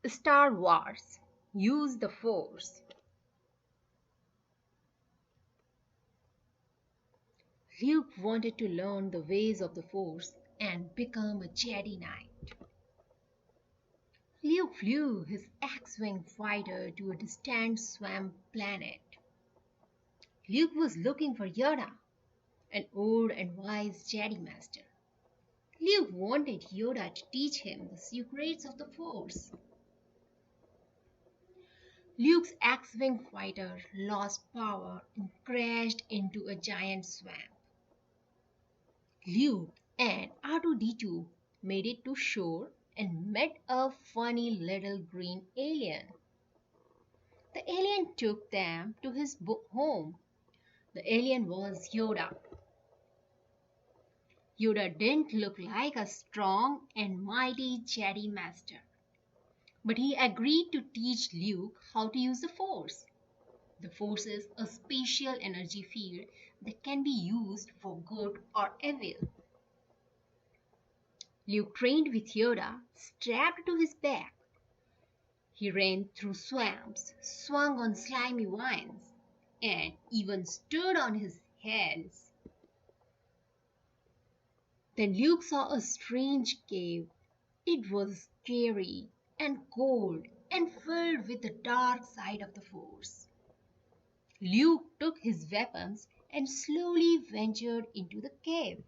Star Wars. Use the Force. Luke wanted to learn the ways of the Force and become a Jedi Knight. Luke flew his X-Wing fighter to a distant swamp planet. Luke was looking for Yoda, an old and wise Jedi Master. Luke wanted Yoda to teach him the secrets of the Force. Luke's X-Wing fighter lost power and crashed into a giant swamp. Luke and R2-D2 made it to shore and met a funny little green alien. The alien took them to his home. The alien was Yoda. Yoda didn't look like a strong and mighty Jedi Master, but he agreed to teach Luke how to use the Force. The Force is a special energy field that can be used for good or evil. Luke trained with Yoda strapped to his back. He ran through swamps, swung on slimy vines, and even stood on his hands. Then Luke saw a strange cave. It was scary and cold and filled with the dark side of the Force. Luke took his weapons and slowly ventured into the cave.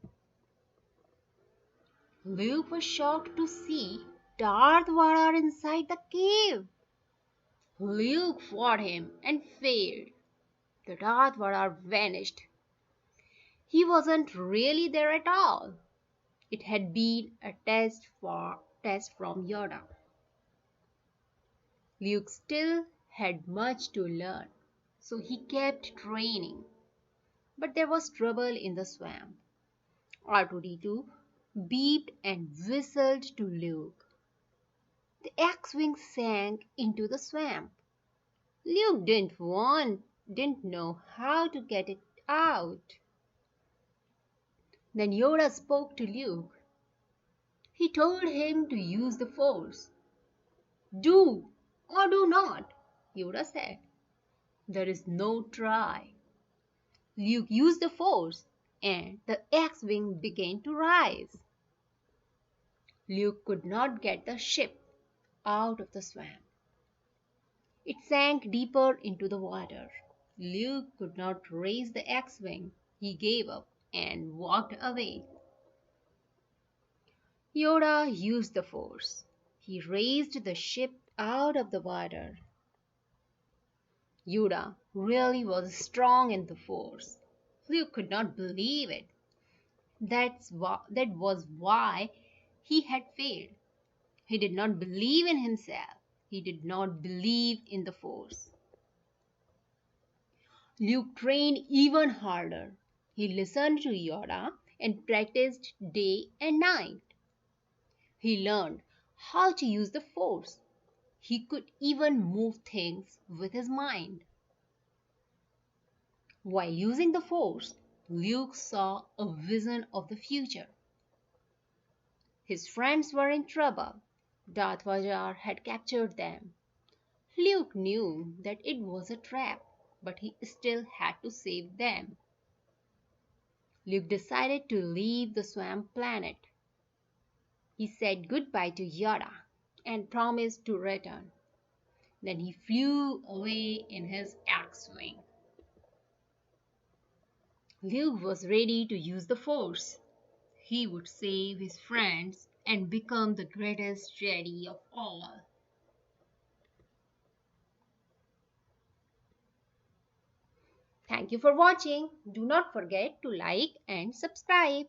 Luke was shocked to see Darth Vader inside the cave. Luke fought him and failed. The Darth Vader vanished. He wasn't really there at all. It had been a test from Yoda. Luke still had much to learn, so he kept training. But there was trouble in the swamp. R2-D2 beeped and whistled to Luke. The X-Wing sank into the swamp. Luke didn't know how to get it out. Then Yoda spoke to Luke. He told him to use the Force. Do or do not, Yoda said. There is no try. Luke used the Force, and the X-Wing began to rise. Luke could not get the ship out of the swamp. It sank deeper into the water. Luke could not raise the X-Wing. He gave up and walked away. Yoda used the Force. He raised the ship out of the water. Yoda really was strong in the Force. Luke could not believe it. That was why he had failed. He did not believe in himself. He did not believe in the Force. Luke trained even harder. He listened to Yoda and practiced day and night. He learned how to use the Force. He could even move things with his mind. While using the Force, Luke saw a vision of the future. His friends were in trouble. Darth Vader had captured them. Luke knew that it was a trap, but he still had to save them. Luke decided to leave the swamp planet. He said goodbye to Yoda and promised to return. Then he flew away in his X-Wing. Luke was ready to use the Force. He would save his friends and become the greatest Jedi of all. Thank you for watching. Do not forget to like and subscribe.